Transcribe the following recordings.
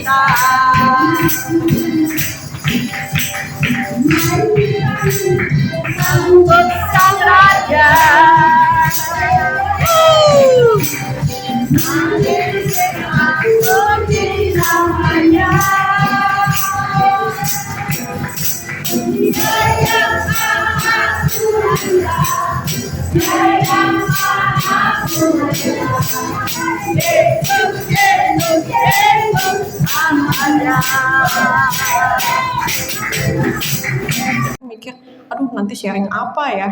kita. Untuk sang raja. Mikir, aduh nanti sharing apa ya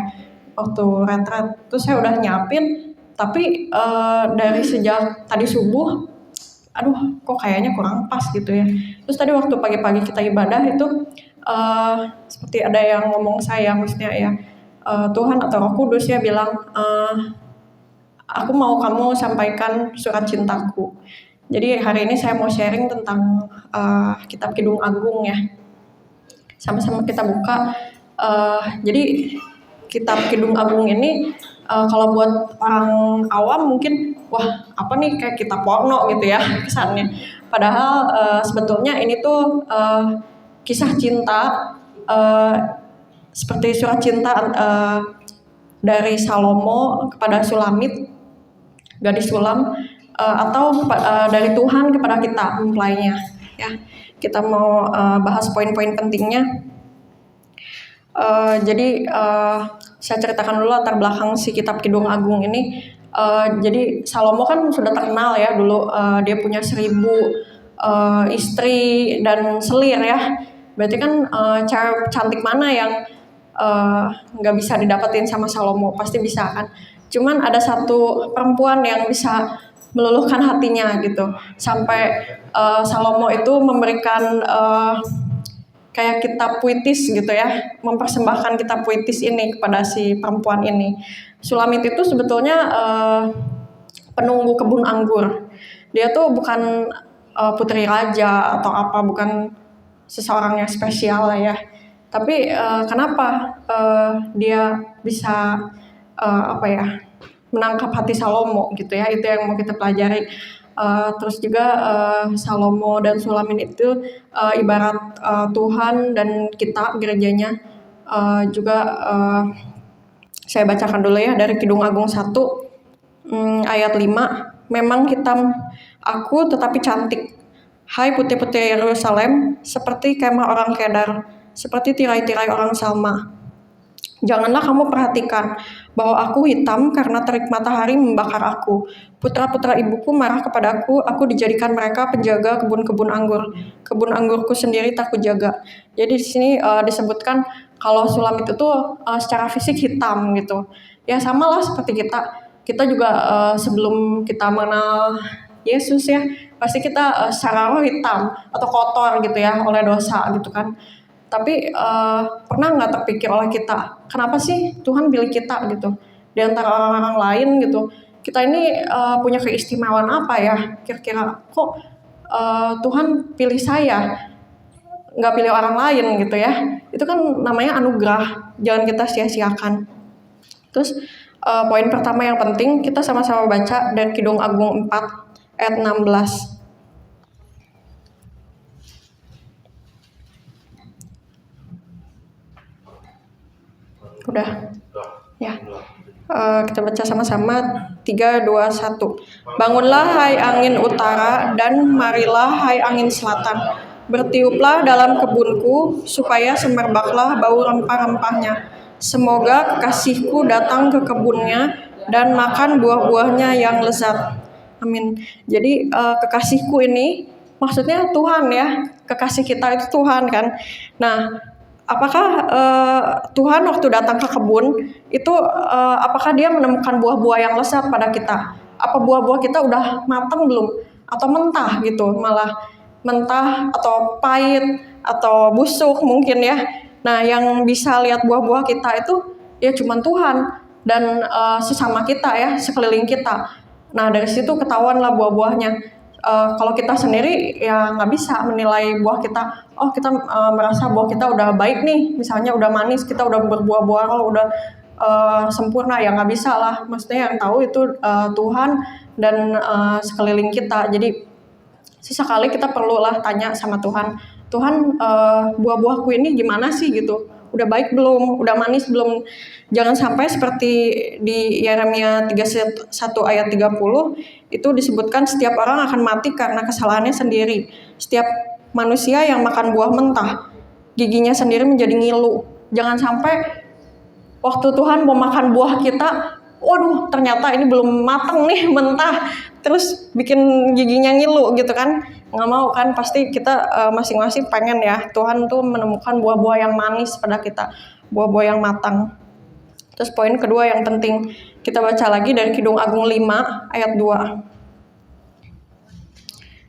waktu retret. Terus saya udah nyiapin, tapi dari sejak tadi subuh, aduh kok kayaknya kurang pas gitu ya. Terus tadi waktu pagi-pagi kita ibadah itu seperti ada yang ngomong saya, maksudnya ya Tuhan atau Roh Kudus ya bilang, aku mau kamu sampaikan surat cintaku. Jadi hari ini saya mau sharing tentang kitab Kidung Agung ya. Sama-sama kita buka. Jadi kitab Kidung Agung ini kalau buat orang awam mungkin wah apa nih kayak kitab porno gitu ya kesannya. Padahal sebetulnya ini tuh kisah cinta seperti surat cinta dari Salomo kepada Sulamit, gadis Sulam, atau dari Tuhan kepada kita mempelainya. Ya, kita mau bahas poin-poin pentingnya. Jadi saya ceritakan dulu latar belakang si kitab Kidung Agung ini. Jadi Salomo kan sudah terkenal ya dulu, dia punya 1000 istri dan selir ya. Berarti kan cewek cantik mana yang nggak bisa didapetin sama Salomo, pasti bisa kan. Cuman ada satu perempuan yang bisa meluluhkan hatinya gitu. Sampai Salomo itu memberikan kayak kitab puitis gitu ya, mempersembahkan kitab puitis ini kepada si perempuan ini. Sulamit itu sebetulnya penunggu kebun anggur. Dia tuh bukan putri raja atau apa, bukan seseorang yang spesial lah ya. Tapi kenapa dia bisa menangkap hati Salomo gitu ya, itu yang mau kita pelajari. Terus juga Salomo dan Sulamit itu ibarat Tuhan dan kita gerejanya. Juga saya bacakan dulu ya dari Kidung Agung 1 ayat 5. Memang hitam aku tetapi cantik, hai putih-putih Yerusalem, seperti kemah orang Kedar, seperti tirai-tirai orang Salma. Janganlah kamu perhatikan bahwa aku hitam karena terik matahari membakar aku. Putra-putra ibuku marah kepadaku, aku dijadikan mereka penjaga kebun-kebun anggur. Kebun anggurku sendiri tak kujaga. Jadi di sini disebutkan kalau Sulamit itu secara fisik hitam gitu. Ya samalah seperti kita. Kita juga sebelum kita mengenal Yesus ya, pasti kita secara roh hitam atau kotor gitu ya oleh dosa gitu kan. Tapi pernah nggak terpikir oleh kita, kenapa sih Tuhan pilih kita gitu, di antara orang-orang lain gitu. Kita ini punya keistimewaan apa ya, kira-kira kok Tuhan pilih saya, nggak pilih orang lain gitu ya. Itu kan namanya anugerah, jangan kita sia-siakan. Terus poin pertama yang penting, kita sama-sama baca dari Kidung Agung 4 ayat 16. Udah ya, kita baca sama-sama 3, 2, 1. Bangunlah hai angin utara dan marilah hai angin selatan, bertiuplah dalam kebunku supaya semerbaklah bau rempah-rempahnya. Semoga kekasihku datang ke kebunnya dan makan buah-buahnya yang lezat. Amin. Jadi kekasihku ini maksudnya Tuhan ya, kekasih kita itu Tuhan kan. Nah, apakah Tuhan waktu datang ke kebun itu apakah dia menemukan buah-buah yang lezat pada kita? Apa buah-buah kita udah matang belum? Atau mentah gitu, malah mentah atau pahit atau busuk mungkin ya. Nah, yang bisa lihat buah-buah kita itu ya cuman Tuhan dan sesama kita ya, sekeliling kita. Nah, dari situ ketahuan lah buah-buahnya. Kalau kita sendiri ya nggak bisa menilai buah kita. Oh, kita merasa buah kita udah baik nih, misalnya udah manis, kita udah berbuah-buah, udah sempurna, ya nggak bisa lah. Maksudnya yang tahu itu Tuhan dan sekeliling kita. Jadi sesekali kita perlulah tanya sama Tuhan, Tuhan, buah-buahku ini gimana sih gitu, udah baik belum, udah manis belum. Jangan sampai seperti di Yeremia 31 ayat 30 itu disebutkan setiap orang akan mati karena kesalahannya sendiri. Setiap manusia yang makan buah mentah, giginya sendiri menjadi ngilu. Jangan sampai waktu Tuhan mau makan buah kita, waduh ternyata ini belum matang nih, mentah, terus bikin giginya ngilu gitu kan. Nggak mau kan, pasti kita masing-masing pengen ya Tuhan tuh menemukan buah-buah yang manis pada kita, buah-buah yang matang. Terus poin kedua yang penting, kita baca lagi dari Kidung Agung 5 ayat 2.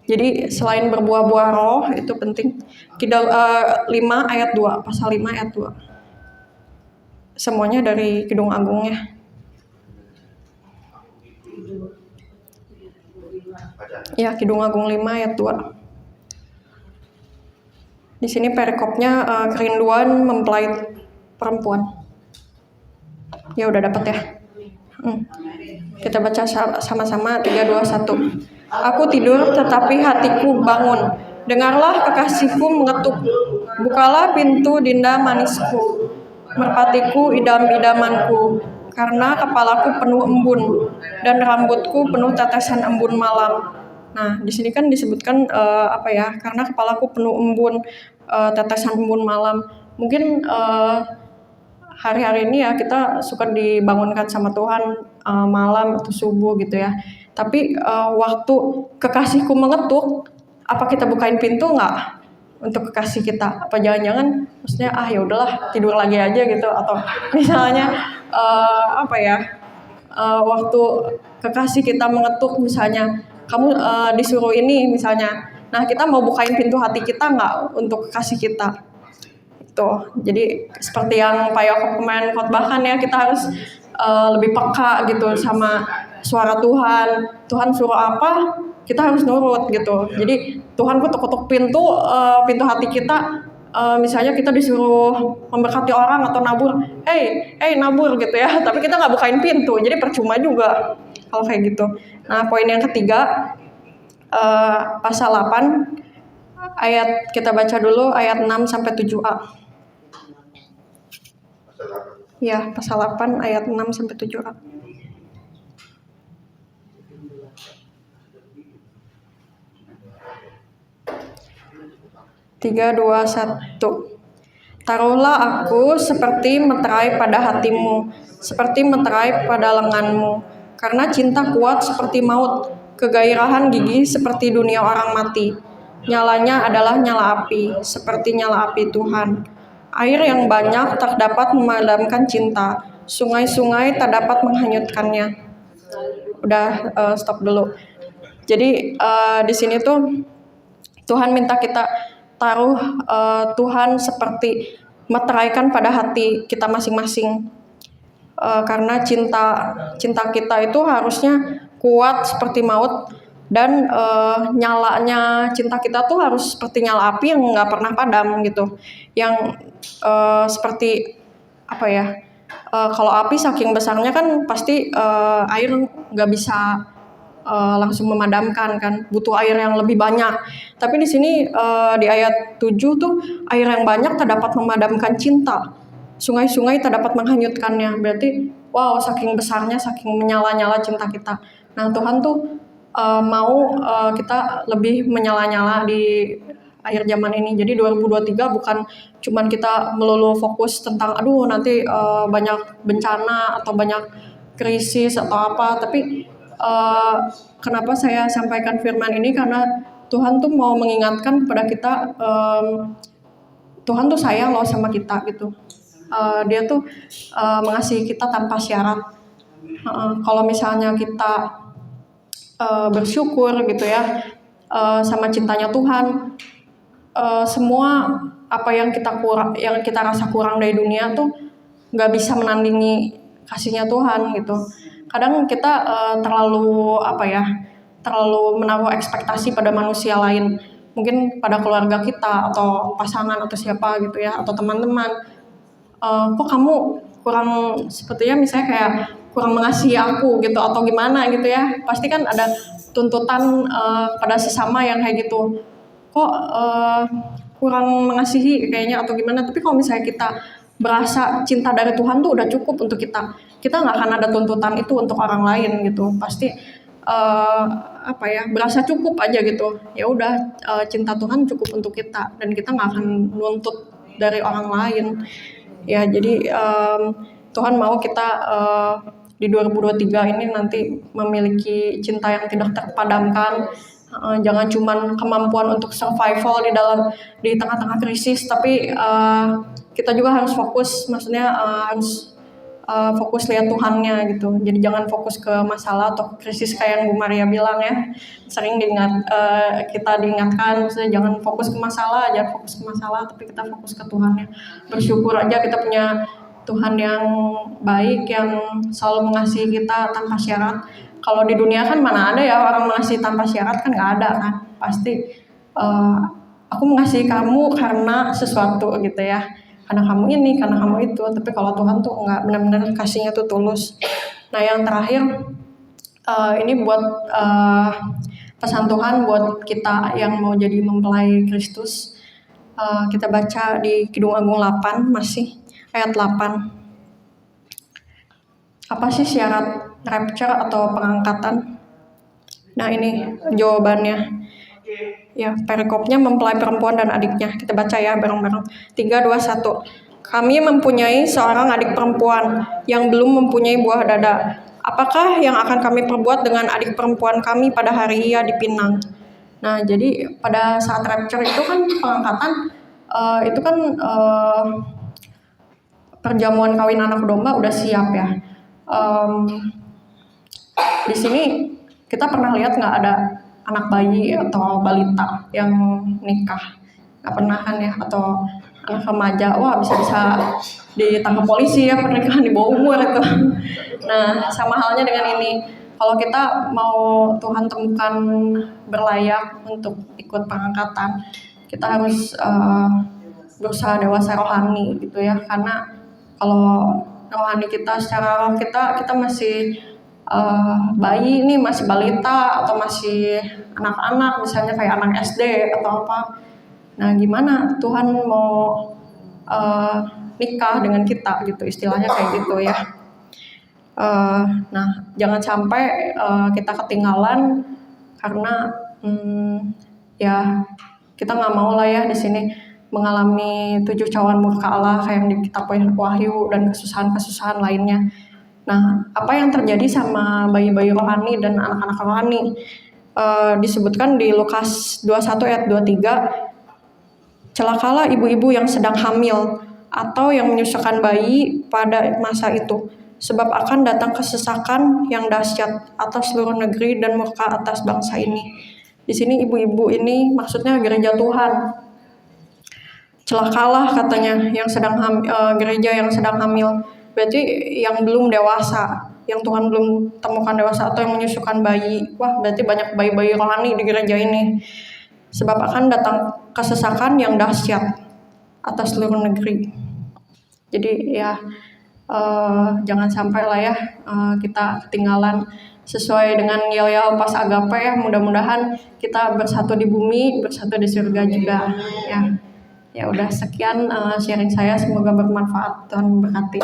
Jadi selain berbuah-buah roh itu penting. Kidung 5 ayat 2, pasal 5 ayat 2. Semuanya dari Kidung Agungnya. Ya, Kidung Agung 5 ayat 2. Di sini perikopnya kerinduan mempelai perempuan. Ya udah dapat ya. Kita baca sama-sama 3, 2, 1. Aku tidur tetapi hatiku bangun. Dengarlah kekasihku mengetuk. Bukalah pintu dinda manisku. Merpatiku idam-idamanku. Karena kepalaku penuh embun dan rambutku penuh tetesan embun malam. Nah, di sini kan disebutkan karena kepalaku penuh embun, tetesan embun malam. Mungkin hari-hari ini ya kita suka dibangunkan sama Tuhan malam atau subuh gitu ya. Tapi waktu kekasihku mengetuk, apa kita bukain pintu nggak untuk kekasih kita? Apa jangan-jangan maksudnya ya udahlah tidur lagi aja gitu, atau misalnya waktu kekasih kita mengetuk misalnya kamu disuruh ini misalnya, nah kita mau bukain pintu hati kita nggak untuk kekasih kita? Jadi seperti yang Pak Yoko kemarin khotbahkan ya, kita harus lebih peka gitu sama suara Tuhan. Tuhan suruh apa, kita harus nurut gitu. Jadi Tuhan ketuk-ketuk pintu hati kita. Misalnya kita disuruh memberkati orang atau nabur, nabur gitu ya. Tapi kita nggak bukain pintu, jadi percuma juga kalau kayak gitu. Nah, poin yang ketiga, pasal 8 ayat, kita baca dulu ayat 6 sampai 7a. Ya, pasal 8 ayat 6 sampai 7a. 3, 2, 1. Taruhlah aku seperti meterai pada hatimu, seperti meterai pada lenganmu. Karena cinta kuat seperti maut, kegairahan gigi seperti dunia orang mati. Nyalanya adalah nyala api, seperti nyala api Tuhan. Air yang banyak tak dapat memadamkan cinta, sungai-sungai tak dapat menghanyutkannya. Udah, stop dulu. Jadi di sini tuh Tuhan minta kita taruh Tuhan seperti meteraikan pada hati kita masing-masing. Karena cinta kita itu harusnya kuat seperti maut, dan nyalanya cinta kita tuh harus seperti nyala api yang nggak pernah padam gitu. Yang seperti kalau api saking besarnya kan pasti air nggak bisa langsung memadamkan kan, butuh air yang lebih banyak. Tapi di sini di ayat 7 tuh, air yang banyak tak dapat memadamkan cinta, sungai-sungai tak dapat menghanyutkannya. Berarti wow, saking besarnya, saking menyala-nyala cinta kita. Nah, Tuhan tuh mau kita lebih menyala-nyala di akhir zaman ini. Jadi 2023 bukan cuman kita melulu fokus tentang nanti banyak bencana atau banyak krisis atau apa, tapi kenapa saya sampaikan firman ini, karena Tuhan tuh mau mengingatkan kepada kita, Tuhan tuh sayang loh sama kita gitu. Dia tuh mengasihi kita tanpa syarat. Kalau misalnya kita bersyukur gitu ya sama cintanya Tuhan, semua apa yang kita rasa kurang dari dunia tuh nggak bisa menandingi kasihnya Tuhan gitu. Kadang kita terlalu menaruh ekspektasi pada manusia lain, mungkin pada keluarga kita atau pasangan atau siapa gitu ya, atau teman-teman. Kok kamu kurang, sepertinya misalnya kayak kurang mengasihi aku gitu atau gimana gitu ya. Pasti kan ada tuntutan pada sesama yang kayak gitu. Kok kurang mengasihi kayaknya atau gimana. Tapi kalau misalnya kita berasa cinta dari Tuhan tuh udah cukup untuk kita. Kita nggak akan ada tuntutan itu untuk orang lain gitu. Pasti berasa cukup aja gitu. Ya udah cinta Tuhan cukup untuk kita dan kita nggak akan nuntut dari orang lain. Ya jadi Tuhan mau kita di 2023 ini nanti memiliki cinta yang tidak terpadamkan. Jangan cuman kemampuan untuk survival di tengah-tengah krisis, tapi kita juga harus fokus, maksudnya harus fokus lihat Tuhannya gitu. Jadi jangan fokus ke masalah atau krisis kayak yang Bu Maria bilang ya. Sering kita diingatkan, maksudnya jangan fokus ke masalah, tapi kita fokus ke Tuhannya. Bersyukur aja kita punya Tuhan yang baik, yang selalu mengasihi kita tanpa syarat. Kalau di dunia kan mana ada ya orang mengasihi tanpa syarat, kan nggak ada kan. Pasti aku mengasihi kamu karena sesuatu gitu ya. Karena kamu ini, karena kamu itu. Tapi kalau Tuhan tuh nggak, benar-benar kasihnya tuh tulus. Nah yang terakhir ini buat pesan Tuhan buat kita yang mau jadi mempelai Kristus. Kita baca di Kidung Agung 8 masih ayat 8. Apa sih syarat rapture atau pengangkatan? Nah ini jawabannya. Ya, perikopnya mempelai perempuan dan adiknya. Kita baca ya bareng-bareng. 3, 2, 1. Kami mempunyai seorang adik perempuan yang belum mempunyai buah dada. Apakah yang akan kami perbuat dengan adik perempuan kami pada hari ia dipinang? Nah, jadi pada saat rapture itu kan pengangkatan, itu kan perjamuan kawin anak domba udah siap ya. Di sini kita pernah lihat nggak ada anak bayi atau balita yang nikah? Nggak pernah kan ya? Atau anak remaja, wah bisa-bisa ditangkap polisi ya pernikahan di bawah umur itu. Nah, sama halnya dengan ini. Kalau kita mau Tuhan temukan berlayak untuk ikut pengangkatan, kita harus berusaha dewasa rohani gitu ya. Karena kalau rohani kita secara roh kita masih bayi ini, masih balita atau masih anak-anak, misalnya kayak anak SD atau apa. Nah gimana Tuhan mau nikah dengan kita gitu, istilahnya kayak gitu ya. Nah jangan sampai kita ketinggalan karena ya kita nggak mau lah ya di sini mengalami 7 cawan murka Allah kayak yang di kitab Wahyu dan kesusahan-kesusahan lainnya. Nah, apa yang terjadi sama bayi-bayi rohani dan anak-anak rohani? Disebutkan di Lukas 21 ayat 23, celakalah ibu-ibu yang sedang hamil atau yang menyusukan bayi pada masa itu, sebab akan datang kesesakan yang dahsyat atas seluruh negeri dan murka atas bangsa ini. Di sini ibu-ibu ini maksudnya gereja Tuhan. Celakalah katanya yang sedang gereja yang sedang hamil. Berarti yang belum dewasa, yang Tuhan belum temukan dewasa atau yang menyusukan bayi. Wah, berarti banyak bayi-bayi rohani di gereja ini. Sebab akan datang kesesakan yang dahsyat atas seluruh negeri. Jadi ya jangan sampai lah ya kita ketinggalan sesuai dengan yel-yel pas agape ya. Mudah-mudahan kita bersatu di bumi, bersatu di surga juga ya. Ya udah sekian sharing saya, semoga bermanfaat, Tuhan memberkati.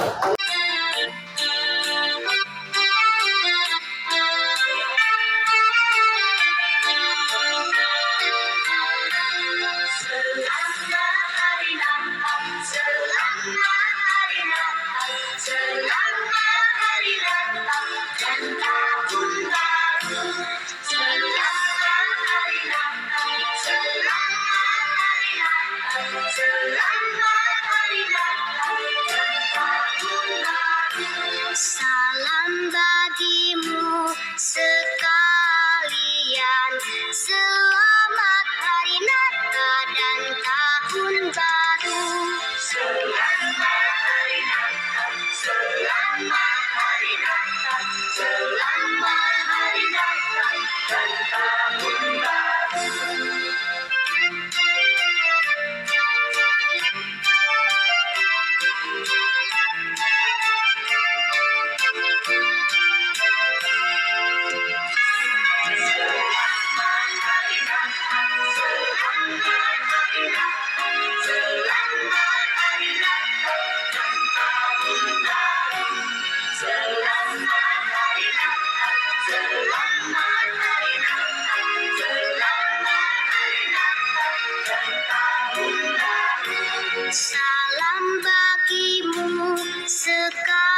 Salam bagimu sekalian, selamat hari Natal dan Salam bagimu sekalian,